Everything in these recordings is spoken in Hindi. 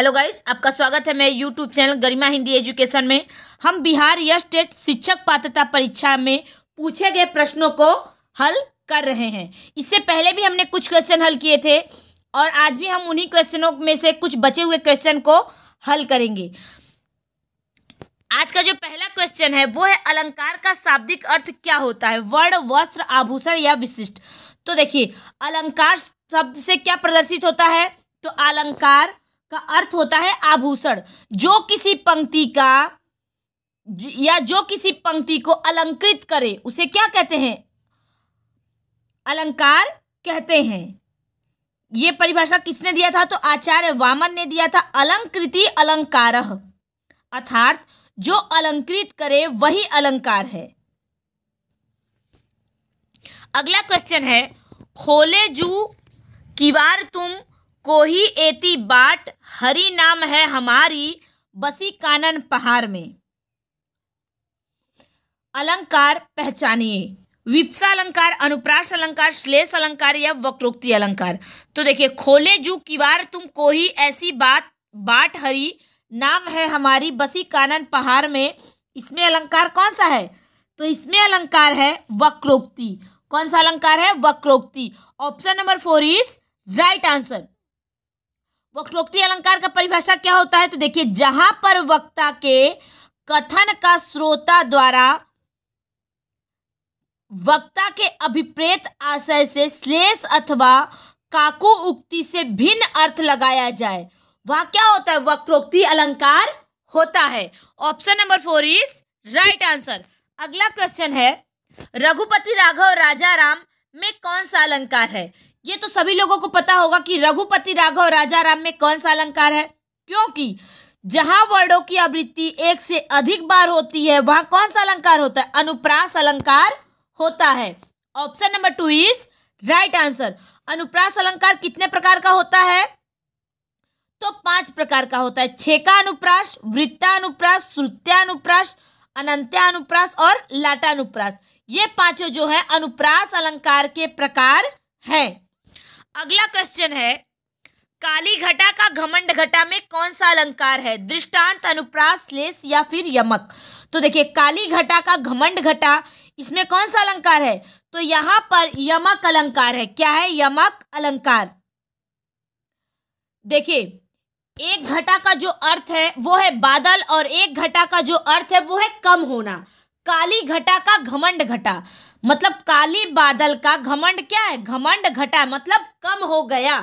हेलो गाइज, आपका स्वागत है मेरे यूट्यूब चैनल गरिमा हिंदी एजुकेशन में। हम बिहार यस टेट शिक्षक पात्रता परीक्षा में पूछे गए प्रश्नों को हल कर रहे हैं। इससे पहले भी हमने कुछ क्वेश्चन हल किए थे और आज भी हम उन्हीं क्वेश्चनों में से कुछ बचे हुए क्वेश्चन को हल करेंगे। आज का जो पहला क्वेश्चन है वो है अलंकार का शाब्दिक अर्थ क्या होता है? वर्ण, वस्त्र, आभूषण या विशिष्ट। तो देखिए, अलंकार शब्द से क्या प्रदर्शित होता है? तो अलंकार का अर्थ होता है आभूषण। जो किसी पंक्ति को अलंकृत करे उसे क्या कहते हैं? अलंकार कहते हैं। ये परिभाषा किसने दिया था? तो आचार्य वामन ने दिया था। अलंकृति अलंकारः, अर्थात जो अलंकृत करे वही अलंकार है। अगला क्वेश्चन है, खोले जू किवार तुम कोही एती बाट, हरि नाम है हमारी बसी कानन पहाड़ में। अलंकार पहचानिए। विप्सा अलंकार, अनुप्रास अलंकार, श्लेष अलंकार या वक्रोक्ति अलंकार। तो देखिए, खोले जू किवार तुम कोही ऐसी बाट हरि नाम है हमारी बसी कानन पहाड़ में। इसमें अलंकार कौन सा है? तो इसमें अलंकार है वक्रोक्ति। कौन सा अलंकार है? वक्रोक्ति। Option number 4 is right answer. वक्रोक्ति अलंकार का परिभाषा क्या होता है? तो देखिए, जहां पर वक्ता के कथन का श्रोता द्वारा वक्ता के अभिप्रेत आशय से श्लेष अथवा काकु उक्ति से भिन्न अर्थ लगाया जाए, वहां क्या होता है? वक्रोक्ति अलंकार होता है। Option number 4 is right answer. अगला क्वेश्चन है, रघुपति राघव राजा राम में कौन सा अलंकार है? ये तो सभी लोगों को पता होगा कि रघुपति राघव राजा राम में कौन सा अलंकार है, क्योंकि जहां वर्णों की आवृत्ति एक से अधिक बार होती है वहां कौन सा अलंकार होता है? अनुप्रास अलंकार होता है। Option number 2 is right answer. अनुप्रास अलंकार कितने प्रकार का होता है? तो 5 प्रकार का होता है। छेका अनुप्रास, वृत्ता अनुप्रास, श्रुत्या अनुप्रास, अनंत्या अनुप्रास और लाटा अनुप्रास। ये पांचों जो है अनुप्रास अलंकार के प्रकार हैं। अगला क्वेश्चन है, काली घटा का घमंड घटा में कौन सा अलंकार है? दृष्टांत, अनुप्रास, श्लेष या फिर यमक। तो देखिए, काली घटा का घमंड घटा, इसमें कौन सा अलंकार है? तो यहां पर यमक अलंकार है। क्या है? यमक अलंकार। देखिए, एक घटा का जो अर्थ है वो है बादल और एक घटा का जो अर्थ है वो है कम होना। काली घटा का घमंड घटा मतलब काली बादल का घमंड क्या है? घमंड घटा मतलब कम हो गया।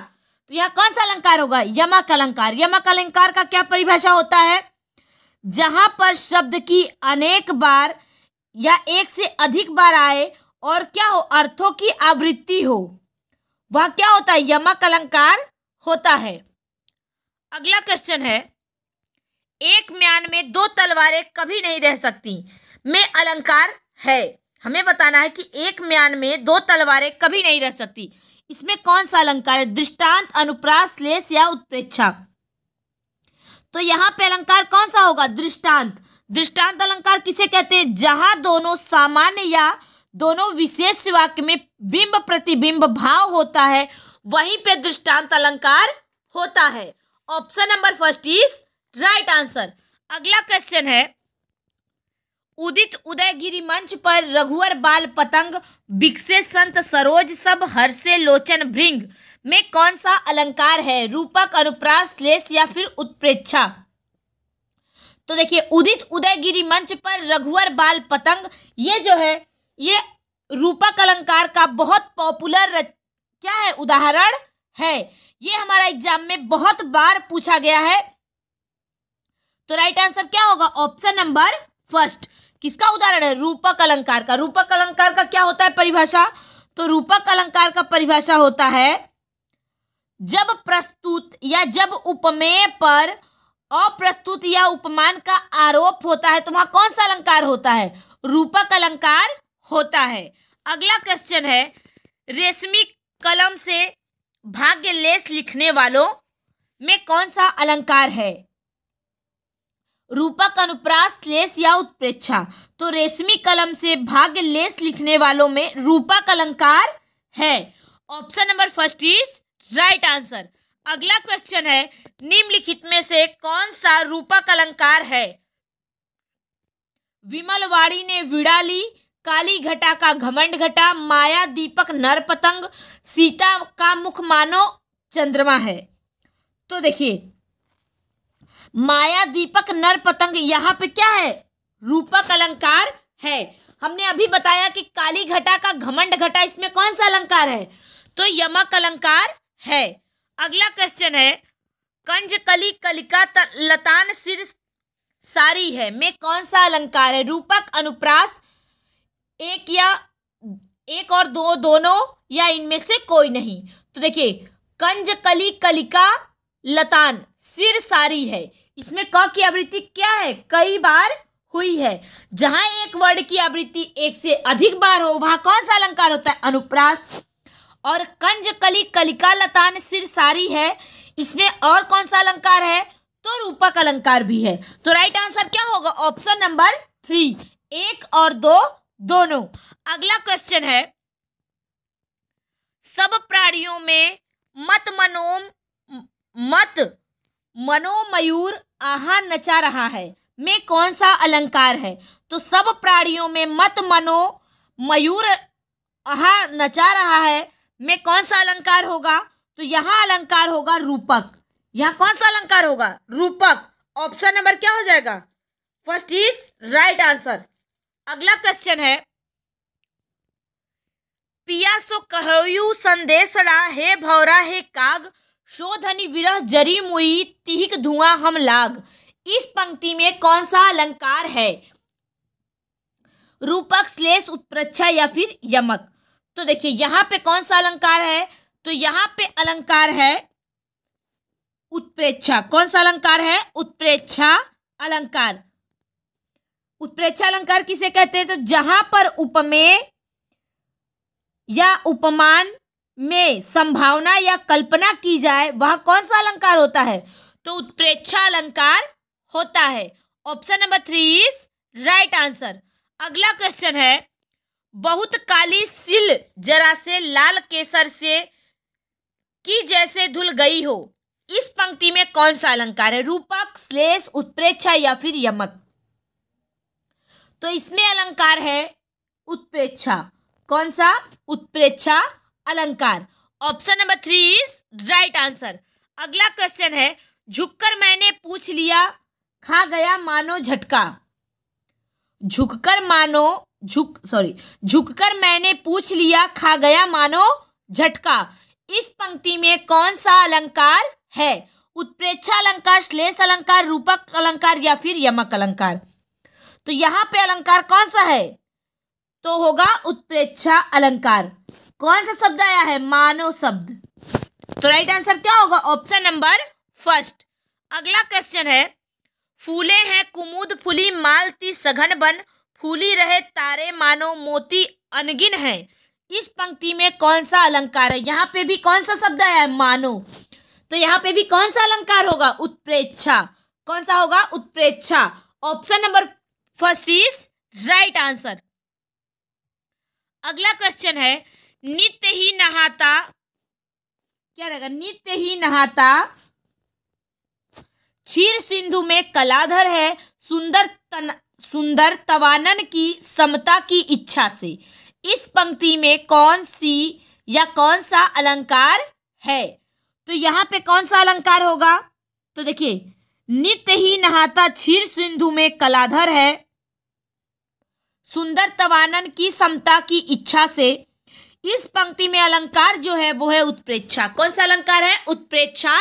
तो यह कौन सा अलंकार होगा? यमक अलंकार। यमक अलंकार का क्या परिभाषा होता है? जहां पर शब्द की अनेक बार या एक से अधिक बार आए और क्या हो? अर्थों की आवृत्ति हो, वह क्या होता है? यमक अलंकार होता है। अगला क्वेश्चन है, एक म्यान में 2 तलवारें कभी नहीं रह सकती में अलंकार है। हमें बताना है कि एक म्यान में 2 तलवारें कभी नहीं रह सकती। इसमें कौन सा अलंकार है? दृष्टांत, अनुप्रास, श्लेष या उत्प्रेक्षा। तो यहाँ पे अलंकार कौन सा होगा? दृष्टांत। दृष्टांत अलंकार किसे कहते हैं? जहां दोनों सामान्य या दोनों विशेष वाक्य में बिंब प्रतिबिंब भाव होता है वहीं पे दृष्टांत अलंकार होता है। Option number 1 is right answer. अगला क्वेश्चन है, उदित उदयगिरि मंच पर रघुवर बाल पतंग, बिकसे संत सरोज सब हर्षे लोचन भृंग में कौन सा अलंकार है? रूपक, अनुप्रास, श्लेष या फिर उत्प्रेक्षा। तो देखिए, उदित उदयगिरि मंच पर रघुवर बाल पतंग, ये जो है ये रूपक अलंकार का बहुत पॉपुलर क्या है? उदाहरण है। ये हमारा एग्जाम में बहुत बार पूछा गया है। तो राइट आंसर क्या होगा? Option number 1। किसका उदाहरण है? रूपक अलंकार का। रूपक अलंकार का क्या होता है परिभाषा? तो रूपक अलंकार का परिभाषा होता है, जब प्रस्तुत या जब उपमेय पर अप्रस्तुत या उपमान का आरोप होता है तो वहां कौन सा अलंकार होता है? रूपक अलंकार होता है। अगला क्वेश्चन है, रेशमी कलम से भाग्य लेस लिखने वालों में कौन सा अलंकार है? रूपक, अनुप्रास, श्लेष या उत्प्रेक्षा। तो रेशमी कलम से भाग्य लेस लिखने वालों में रूपक अलंकार है। Option number 1 is right answer. अगला क्वेश्चन है, निम्नलिखित में से कौन सा रूपक अलंकार है? विमल वाणी ने वीणा ली, काली घटा का घमंड घटा, माया दीपक नर पतंग, सीता का मुख मानो चंद्रमा है। तो देखिए, माया दीपक नर पतंग यहाँ पे क्या है? रूपक अलंकार है। हमने अभी बताया कि काली घटा का घमंड घटा, इसमें कौन सा अलंकार है? तो यमक अलंकार है। अगला क्वेश्चन है, कंज कली कलिका लतान सिर सारी है में कौन सा अलंकार है? रूपक, अनुप्रास, एक या एक और दो, दोनों, या इनमें से कोई नहीं। तो देखिए, कंज कली कलिका लतान सिर सारी है, इसमें क की आवृत्ति क्या है? कई बार हुई है। जहां एक वर्ड की आवृत्ति एक से अधिक बार हो वहां कौन सा अलंकार होता है? अनुप्रास। और कंज कली कलिका लतान सिर सारी है, इसमें और कौन सा अलंकार है? तो रूपक अलंकार भी है। तो राइट आंसर क्या होगा? ऑप्शन नंबर 3, एक और दो, दोनों। अगला क्वेश्चन है, सब प्राणियों में मत मनोमयूर आहा नचा रहा है में कौन सा अलंकार है? तो सब प्राणियों में मत मनो मयूर आहा नचा रहा है में कौन सा अलंकार होगा? तो यहाँ अलंकार होगा रूपक। यहाँ कौन सा अलंकार होगा? रूपक। ऑप्शन नंबर क्या हो जाएगा? First is right answer. अगला क्वेश्चन है, पिया सो कहयु संदेशड़ा, हे भौरा हे काग, शोधनी विरह जरी मुई, तिहिक धुआं हम लाग। इस पंक्ति में कौन सा अलंकार है? रूपक, श्लेष, उत्प्रेक्षा या फिर यमक? तो देखिए, यहाँ पे कौन सा अलंकार है? तो यहाँ पे अलंकार है उत्प्रेक्षा। कौन सा अलंकार है? उत्प्रेक्षा अलंकार। उत्प्रेक्षा अलंकार किसे कहते हैं? तो जहां पर उपमेय या उपमान में संभावना या कल्पना की जाए वह कौन सा अलंकार होता है? तो उत्प्रेक्षा अलंकार होता है। Option number 3 is right answer. अगला क्वेश्चन है, बहुत काली सिल जरा से लाल केसर से की जैसे धुल गई हो। इस पंक्ति में कौन सा अलंकार है? रूपक, श्लेष, उत्प्रेक्षा या फिर यमक? तो इसमें अलंकार है उत्प्रेक्षा। कौन सा? उत्प्रेक्षा अलंकार। Option number 3 is right answer. अगला क्वेश्चन है, झुककर मैंने पूछ लिया, खा गया मानो झटका। झुककर मैंने पूछ लिया, खा गया मानो झटका। इस पंक्ति में कौन सा अलंकार है? उत्प्रेक्षा अलंकार, श्लेष अलंकार, रूपक अलंकार या फिर यमक अलंकार? तो यहाँ पे अलंकार कौन सा है? तो होगा उत्प्रेक्षा अलंकार। कौन सा शब्द आया है? मानो शब्द। तो राइट आंसर क्या होगा? Option number first. अगला क्वेश्चन है, फूले हैं कुमुद फूली, मालती सघन बन, फूली रहे तारे मानो मोती अनगिन है। इस पंक्ति में कौन सा अलंकार है? यहाँ पे भी कौन सा शब्द आया है? मानो। तो यहाँ पे भी कौन सा अलंकार होगा? उत्प्रेक्षा। कौन सा होगा? उत्प्रेक्षा। Option number first is right answer. अगला क्वेश्चन है, नित्य ही नहाता, क्या रहेगा? नित्य ही नहाता क्षीर सिंधु में कलाधर है, सुंदर तवानन की समता की इच्छा से। इस पंक्ति में कौन सी या कौन सा अलंकार है? तो यहाँ पे कौन सा अलंकार होगा? तो देखिए, नित्य ही नहाता क्षीर सिंधु में कलाधर है, सुंदर तवानन की समता की इच्छा से। इस पंक्ति में अलंकार जो है वो है उत्प्रेक्षा। कौन सा अलंकार है? उत्प्रेक्षा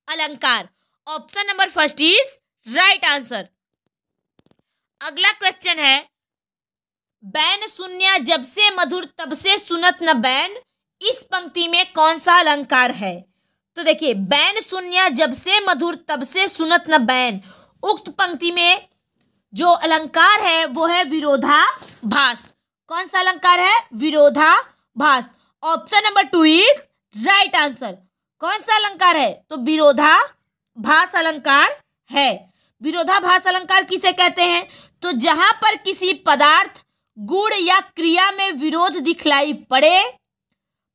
अलंकार। Option number first is right answer. अगला क्वेश्चन है, बैन शून्य जब से मधुर तब से सुनत न बैन। इस पंक्ति में कौन सा अलंकार है? तो देखिए, बैन शून्य जब से मधुर तब से सुनत न बैन। उक्त पंक्ति में जो अलंकार है वो है विरोधाभास। कौन सा अलंकार है? विरोधाभास। Option number 2 is right answer. कौन सा अलंकार है? तो विरोधाभास अलंकार है। विरोधाभास अलंकार किसे कहते हैं? तो जहां पर किसी पदार्थ, गुण या क्रिया में विरोध दिखलाई पड़े,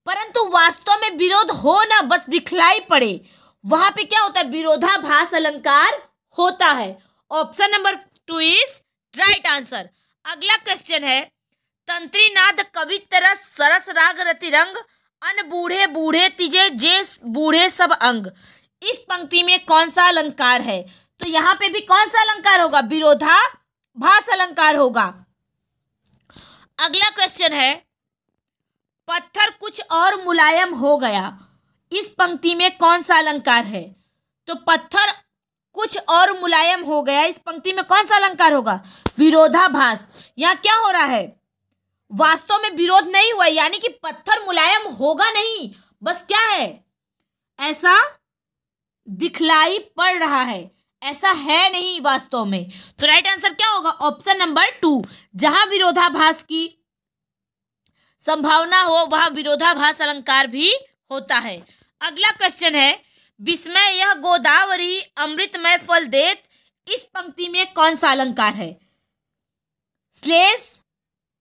परंतु वास्तव में विरोध हो ना, बस दिखलाई पड़े, वहां पे क्या होता है, विरोधाभास अलंकार होता है। Option number 2 is right answer. अगला क्वेश्चन है, तंत्री नाद कवि तरस सरस राग रतिरंग अन बूढ़े बूढ़े तिजे जे बूढ़े सब अंग। इस पंक्ति में कौन सा अलंकार है? तो यहाँ पे भी कौन सा अलंकार होगा? विरोधाभास अलंकार होगा। अगला क्वेश्चन है, पत्थर कुछ और मुलायम हो गया। इस पंक्ति में कौन सा अलंकार है? तो पत्थर कुछ और मुलायम हो गया, इस पंक्ति में कौन सा अलंकार होगा? विरोधाभास। यहाँ क्या हो रहा है, वास्तव में विरोध नहीं हुआ, यानी कि पत्थर मुलायम होगा नहीं, बस क्या है, ऐसा दिखलाई पड़ रहा है, ऐसा है नहीं वास्तव में। तो राइट आंसर क्या होगा? Option number 2। जहां विरोधाभास की संभावना हो वहां विरोधाभास अलंकार भी होता है। अगला क्वेश्चन है, विस्मय यह गोदावरी अमृतमय फल देत। इस पंक्ति में कौन सा अलंकार है? श्लेष,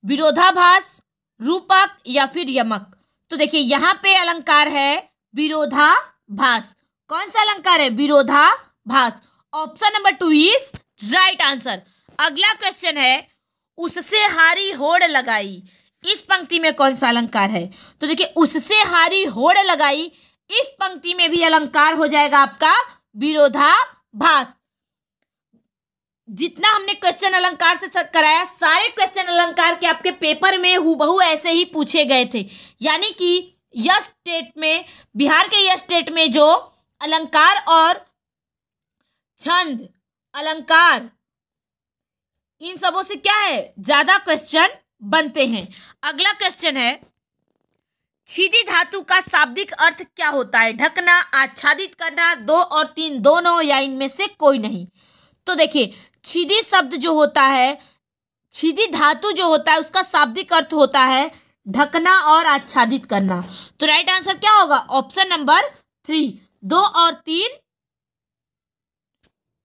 विरोधाभास, रूपक या फिर यमक। तो देखिए यहाँ पे अलंकार है विरोधाभास। कौन सा अलंकार है? विरोधाभास। Option number 2 is right answer. अगला क्वेश्चन है, उससे हारी होड़ लगाई। इस पंक्ति में कौन सा अलंकार है? तो देखिए उससे हारी होड़ लगाई, इस पंक्ति में भी अलंकार हो जाएगा आपका विरोधाभास। जितना हमने क्वेश्चन अलंकार से कराया, सारे क्वेश्चन अलंकार के आपके पेपर में हूबहू ऐसे ही पूछे गए थे। यानी कि यह स्टेट में, बिहार के यह स्टेट में जो अलंकार और छंद अलंकार, इन सबों से क्या है, ज्यादा क्वेश्चन बनते हैं। अगला क्वेश्चन है, छिदी धातु का शाब्दिक अर्थ क्या होता है? ढकना, आच्छादित करना, 2 और 3 दोनों या इनमें से कोई नहीं। तो देखिए छिदी शब्द जो होता है, छिदी धातु जो होता है, उसका शाब्दिक अर्थ होता है ढकना और आच्छादित करना। तो राइट आंसर क्या होगा? Option number 3। 2 और 3,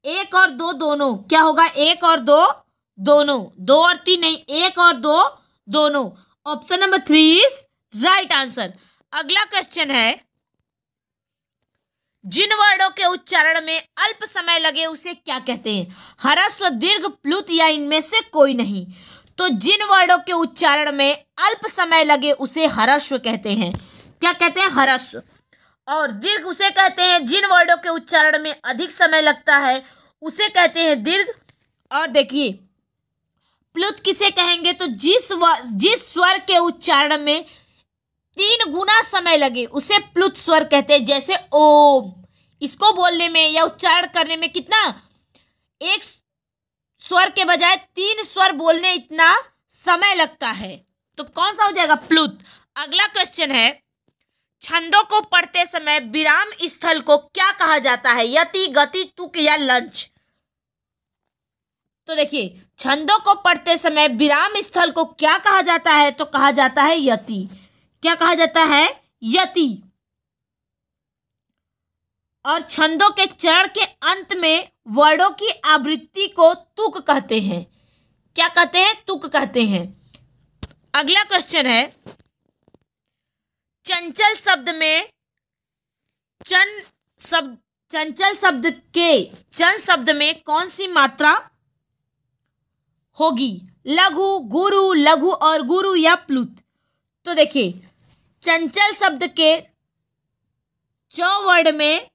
1 और 2 दोनों, क्या होगा? 1 और 2 दोनों, 2 और 3 नहीं, 1 और 2 दोनों। Option number 3 is right answer. अगला क्वेश्चन है, जिन वर्णों के उच्चारण में अल्प समय लगे उसे क्या कहते हैं? ह्रस्व, दीर्घ, प्लुत या इनमें से कोई नहीं। तो जिन वर्णों के उच्चारण में अल्प समय लगे उसे ह्रस्व कहते हैं। क्या कहते हैं? ह्रस्व। और दीर्घ उसे कहते हैं जिन वर्णों के उच्चारण में अधिक समय लगता है उसे कहते हैं दीर्घ। और देखिए प्लुत किसे कहेंगे? तो जिस स्वर के उच्चारण में 3 गुना समय लगे उसे प्लुत स्वर कहते हैं। जैसे ओम, इसको बोलने में या उच्चारण करने में कितना, एक स्वर के बजाय 3 स्वर बोलने इतना समय लगता है। तो कौन सा हो जाएगा? प्लुत। अगला क्वेश्चन है, छंदों को पढ़ते समय विराम स्थल को क्या कहा जाता है? यति, गति, तुक या लंच। तो देखिए छंदों को पढ़ते समय विराम स्थल को क्या कहा जाता है? तो कहा जाता है यति। क्या कहा जाता है? यति। और छंदों के चरण के अंत में वर्णों की आवृत्ति को तुक कहते हैं। क्या कहते हैं? तुक कहते हैं। अगला क्वेश्चन है, चंचल शब्द में चंचल शब्द में कौन सी मात्रा होगी? लघु, गुरु, लघु और गुरु या प्लुत। तो देखिए चंचल शब्द के च वर्ड में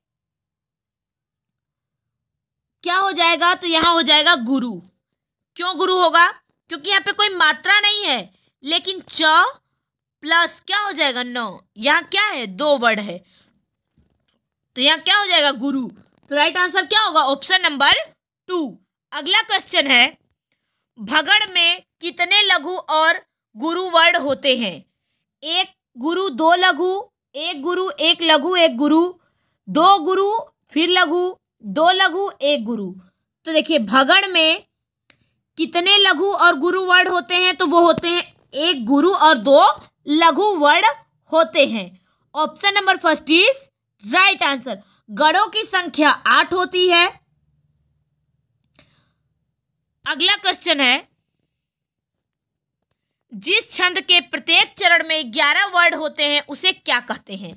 क्या हो जाएगा? तो यहां हो जाएगा गुरु। क्यों गुरु होगा? क्योंकि यहाँ पे कोई मात्रा नहीं है, लेकिन च प्लस क्या हो जाएगा? 9। यहाँ क्या है? 2 वर्ड है, तो यहाँ क्या हो जाएगा? गुरु। तो राइट आंसर क्या होगा? Option number 2। अगला क्वेश्चन है, भगड़ में कितने लघु और गुरु वर्ण होते हैं? 1 गुरु, 2 लघु, 1 गुरु, 1 लघु, 1 गुरु, 2 गुरु, फिर लघु, 2 लघु, 1 गुरु। तो देखिए भगड़ में कितने लघु और गुरु वर्ण होते हैं? तो वो होते हैं 1 गुरु और 2 लघु वर्ण होते हैं। Option number 1 is right answer. गणों की संख्या 8 होती है। अगला क्वेश्चन है, जिस छंद के प्रत्येक चरण में 11 वर्ड होते हैं उसे क्या कहते हैं?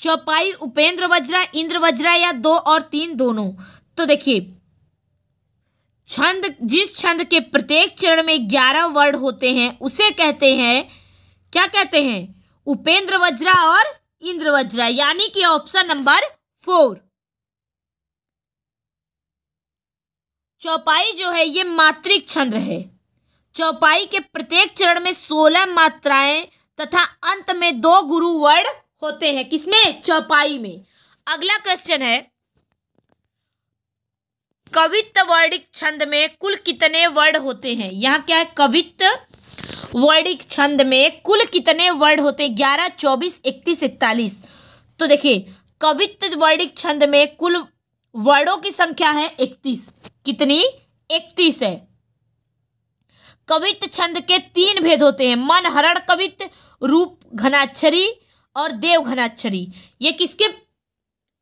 चौपाई उपेंद्र वज्रा, इंद्र वज्रा या 2 और 3 दोनों। तो देखिए छंद, जिस छंद के प्रत्येक चरण में 11 वर्ड होते हैं उसे कहते हैं, क्या कहते हैं? उपेंद्र वज्रा और इंद्र वज्रा, यानी कि ऑप्शन नंबर 4। चौपाई जो है ये मात्रिक छंद है। चौपाई के प्रत्येक चरण में 16 मात्राएं तथा अंत में 2 गुरु वर्ड होते हैं। किसमें? चौपाई में। अगला क्वेश्चन है, कवित्त वर्णिक छंद में कुल कितने वर्ड होते हैं? यहाँ क्या है? कवित्त वर्णिक छंद में कुल कितने वर्ड होते हैं? 11, 24, 31, 41। तो देखिए कवित्त वर्णिक छंद में कुल वर्डों की संख्या है 31। कितनी? 31 है। कवित्त छंद के 3 भेद होते हैं, मनहरण कवित्त, रूप घनाक्षरी और देव घनाक्षरी। ये किसके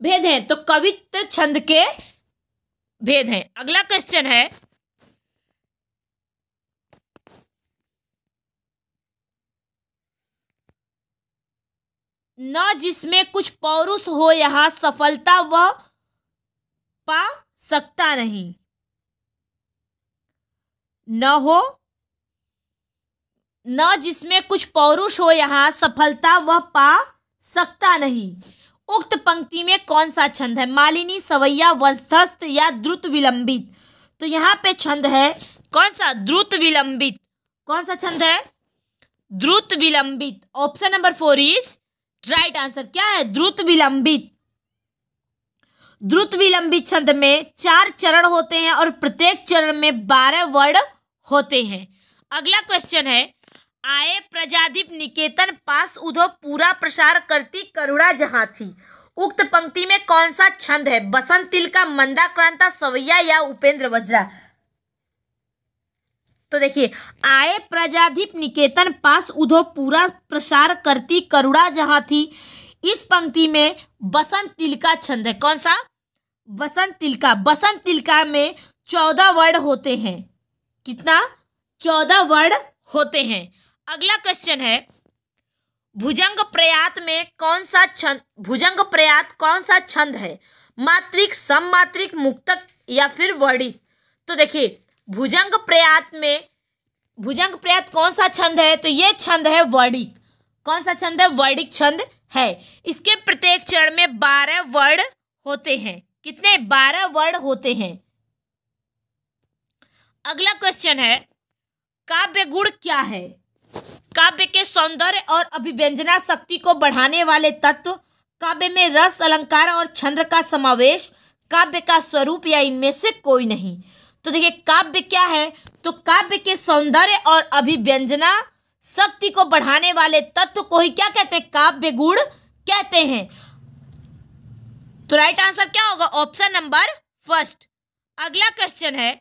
भेद हैं? तो कवित्त छंद के भेद हैं। अगला क्वेश्चन है, न जिसमें कुछ पौरुष हो यहाँ सफलता वह पा सकता नहीं। न जिसमें कुछ पौरुष हो यहाँ सफलता वह पा सकता नहीं। उक्त पंक्ति में कौन सा छंद है? मालिनी, सवैया, वंशस्थ या द्रुत विलंबित? तो यहाँ पे छंद है कौन सा? द्रुत विलंबित। कौन सा छंद है? द्रुत विलंबित। Option number 4 is right answer. क्या है? द्रुत विलंबित। द्रुत विलंबित छंद में 4 चरण होते हैं और प्रत्येक चरण में 12 वर्ड होते हैं। अगला क्वेश्चन है, आए प्रजादीप निकेतन पास उधो पूरा प्रसार करती करुणा जहां थी। उक्त पंक्ति में कौन सा छंद है? बसंत तिलका, मंदाक्रांता, सवैया या उपेंद्र वज्रा? तो देखिए आए प्रजादीप निकेतन पास उधो पूरा प्रसार करती करुणा जहां थी, इस पंक्ति में बसंत तिलका छंद है। कौन सा? बसंत तिलका। बसंत तिलका में 14 वर्ड होते हैं। कितना? 14 वर्ड होते हैं। अगला क्वेश्चन है, भुजंग प्रयात में कौन सा छंद? भुजंग प्रयात कौन सा छंद है? मात्रिक, सममात्रिक, मुक्तक या फिर वर्णित? तो देखिए भुजंग प्रयात कौन सा छंद है? तो ये छंद है वर्णिक। कौन सा छंद है? वर्णिक छंद है। इसके प्रत्येक चरण में 12 वर्ड होते हैं। कितने? 12 वर्ड होते हैं। अगला क्वेश्चन है, काव्य गुण क्या है? काव्य के सौंदर्य और अभिव्यंजना शक्ति को बढ़ाने वाले तत्व, काव्य में रस, अलंकार और छंद का समावेश, काव्य का स्वरूप या इनमें से कोई नहीं। तो देखिए काव्य क्या है? तो काव्य के सौंदर्य और अभिव्यंजना शक्ति को बढ़ाने वाले तत्व को ही क्या कहते हैं? काव्य गुण कहते हैं। तो राइट आंसर क्या होगा? Option number 1। अगला क्वेश्चन है,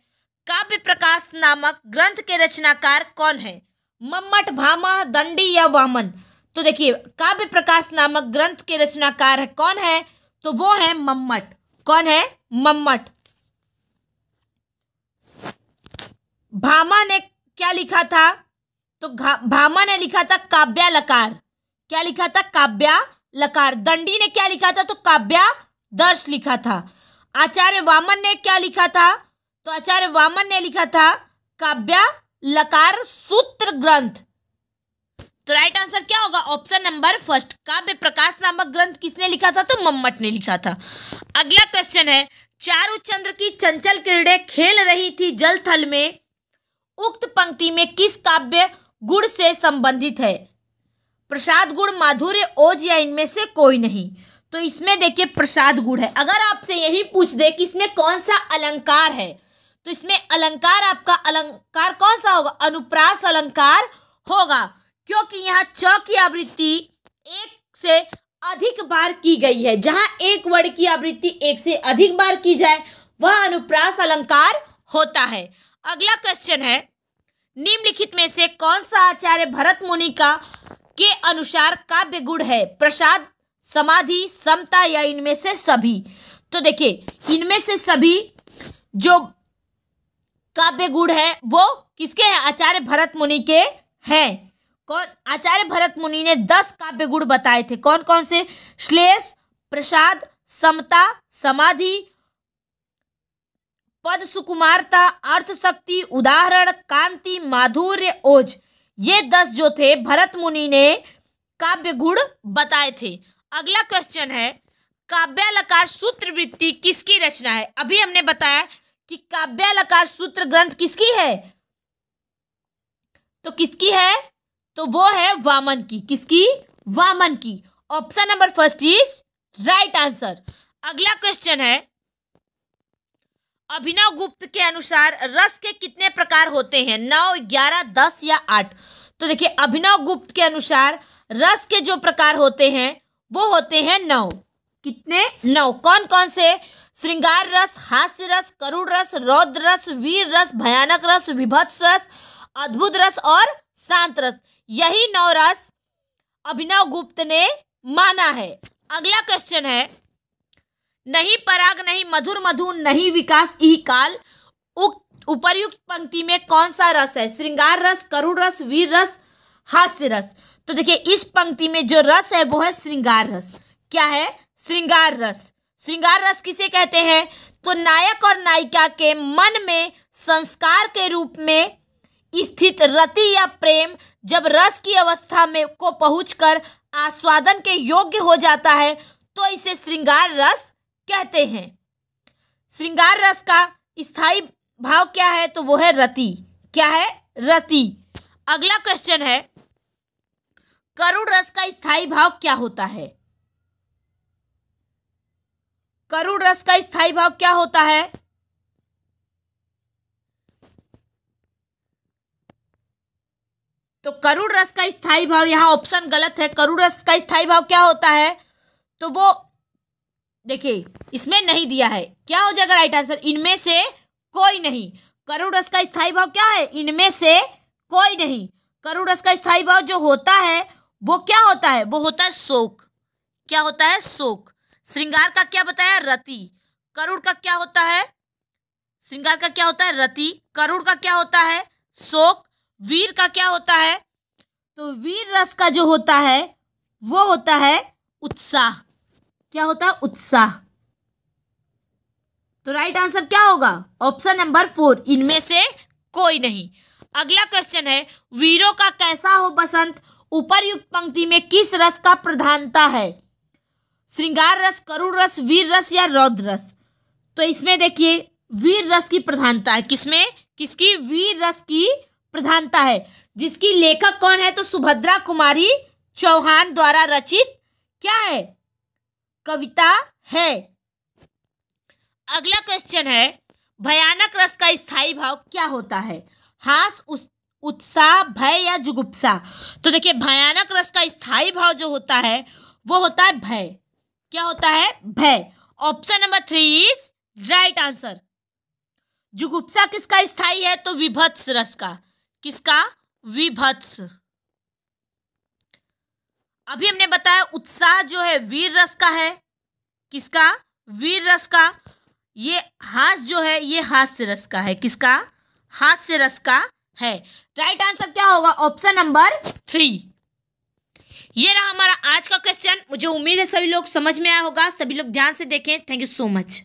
काव्य प्रकाश नामक ग्रंथ के रचनाकार कौन है? मम्मट, भामा, दंडी या वामन? तो देखिए काव्य प्रकाश नामक ग्रंथ के रचनाकार है कौन है? तो वो है मम्मट। कौन है? मम्मट। भामा ने क्या लिखा था? तो भामा ने लिखा था काव्यालकार। क्या लिखा था? काव्यालकार। दंडी ने क्या लिखा था? तो काव्यादर्श लिखा था। आचार्य वामन ने क्या लिखा था? तो आचार्य वामन ने लिखा था काव्यालकार सूत्र ग्रंथ। तो राइट आंसर क्या होगा? Option number 1। काव्य प्रकाश नामक ग्रंथ किसने लिखा था? तो मम्मट ने लिखा था। अगला क्वेश्चन है, चारुचंद्र की चंचल किरणें खेल रही थी जल थल में, उक्त पंक्ति में किस काव्य गुण से संबंधित है? प्रसाद गुण, माधुर्य, ओज या इनमें से कोई नहीं? तो इसमें देखिए प्रसाद गुण है। अगर आपसे यही पूछ दे कि इसमें कौन सा अलंकार है, तो इसमें अलंकार, आपका अलंकार कौन सा होगा? अनुप्रास अलंकार होगा, क्योंकि यहाँ च की आवृत्ति 1 से अधिक बार की गई है। जहां एक वर्ड की आवृत्ति 1 से अधिक बार की जाए वह अनुप्रास अलंकार होता है। अगला क्वेश्चन है, निम्नलिखित में से कौन सा आचार्य भरत मुनि का के अनुसार काव्य गुण है? प्रसाद, समाधि, समता या इनमें से सभी? तो देखिए इनमें से सभी जो काव्य गुण है वो किसके हैं? आचार्य भरत मुनि के हैं। कौन? आचार्य भरत मुनि ने 10 काव्य गुण बताए थे। कौन कौन से? श्लेष, प्रसाद, समता, समाधि, पद सुकुमारता, अर्थ शक्ति, उदाहरण, कांति, माधुर्य, ओज। ये 10 जो थे भरत मुनि ने काव्य गुण बताए थे। अगला क्वेश्चन है, काव्यालंकार सूत्रवृत्ति किसकी रचना है? अभी हमने बताया कि काव्यालंकार सूत्र ग्रंथ किसकी है, तो किसकी है? तो वो है वामन की। किसकी? वामन की। Option number first is right answer. अगला क्वेश्चन है, अभिनव गुप्त के अनुसार रस के कितने प्रकार होते हैं? 9, 11, 10 या 8? तो देखिए, अभिनव गुप्त के अनुसार रस के जो प्रकार होते हैं वो होते हैं 9। कितने? 9। कौन कौन से? श्रृंगार रस, हास्य रस, करुण रस, रौद्र रस, वीर रस, भयानक रस, विभत्स रस, अद्भुत रस और शांत रस। यही 9 रस अभिनव गुप्त ने माना है। अगला क्वेश्चन है, नहीं पराग नहीं मधुर मधु नहीं विकास इहि काल, उपर्युक्त पंक्ति में कौन सा रस है? श्रृंगार रस, करुण रस, वीर रस, हास्य रस। तो देखिए, इस पंक्ति में जो रस है वो है श्रृंगार रस। क्या है? श्रृंगार रस। श्रृंगार रस किसे कहते हैं? तो नायक और नायिका के मन में संस्कार के रूप में स्थित रति या प्रेम जब रस की अवस्था में को पहुंचकर आस्वादन के योग्य हो जाता है तो इसे श्रृंगार रस कहते हैं। श्रृंगार रस का स्थायी भाव क्या है? तो वो है रति। क्या है? रति। अगला क्वेश्चन है, करुण रस का स्थायी भाव क्या होता है? करुण रस का स्थायी भाव क्या होता है? तो करुण रस का स्थायी भाव, यहां ऑप्शन गलत है। करुण रस का स्थायी भाव क्या होता है? तो वो देखिए, इसमें नहीं दिया है। क्या हो जाएगा राइट आंसर? इनमें से कोई नहीं। करुण रस का स्थायी भाव क्या है? इनमें से कोई नहीं। करुण रस का स्थायी भाव जो होता है वो क्या होता है? वो होता है शोक। क्या होता है? शोक। श्रृंगार का क्या बताया? रति। करुण का क्या होता है? श्रृंगार का क्या होता है? रति। करुण का क्या होता है? शोक। वीर का क्या होता है? तो वीर रस का जो होता है वो होता है उत्साह। क्या होता है? उत्साह। तो राइट आंसर क्या होगा? ऑप्शन नंबर 4, इनमें से कोई नहीं। अगला क्वेश्चन है, वीरों का कैसा हो बसंत उपर्युक्त पंक्ति में किस रस का प्रधानता है? श्रृंगार रस, करुण रस, वीर रस या रौद्र रस? तो इसमें देखिए, वीर रस की प्रधानता है। किसमें? किसकी? वीर रस की प्रधानता है। जिसकी लेखक कौन है? तो सुभद्रा कुमारी चौहान द्वारा रचित क्या है? कविता है। अगला क्वेश्चन है, भयानक रस का स्थायी भाव क्या होता है? हास, उत्साह, भय या जुगुप्सा? तो देखिए, भयानक रस का स्थायी भाव जो होता है वो होता है भय। क्या होता है? भय। Option number 3 is right answer. जुगुप्सा किसका स्थायी है? तो विभत्स रस का। किसका? विभत्स। अभी हमने बताया उत्साह जो है वीर रस का है। किसका? वीर रस का। ये हास जो है ये हास्य रस का है। किसका? हास्य रस का है। राइट आंसर क्या होगा? Option number 3। ये रहा हमारा आज का क्वेश्चन। मुझे उम्मीद है सभी लोग समझ में आया होगा। सभी लोग ध्यान से देखें। Thank you so much.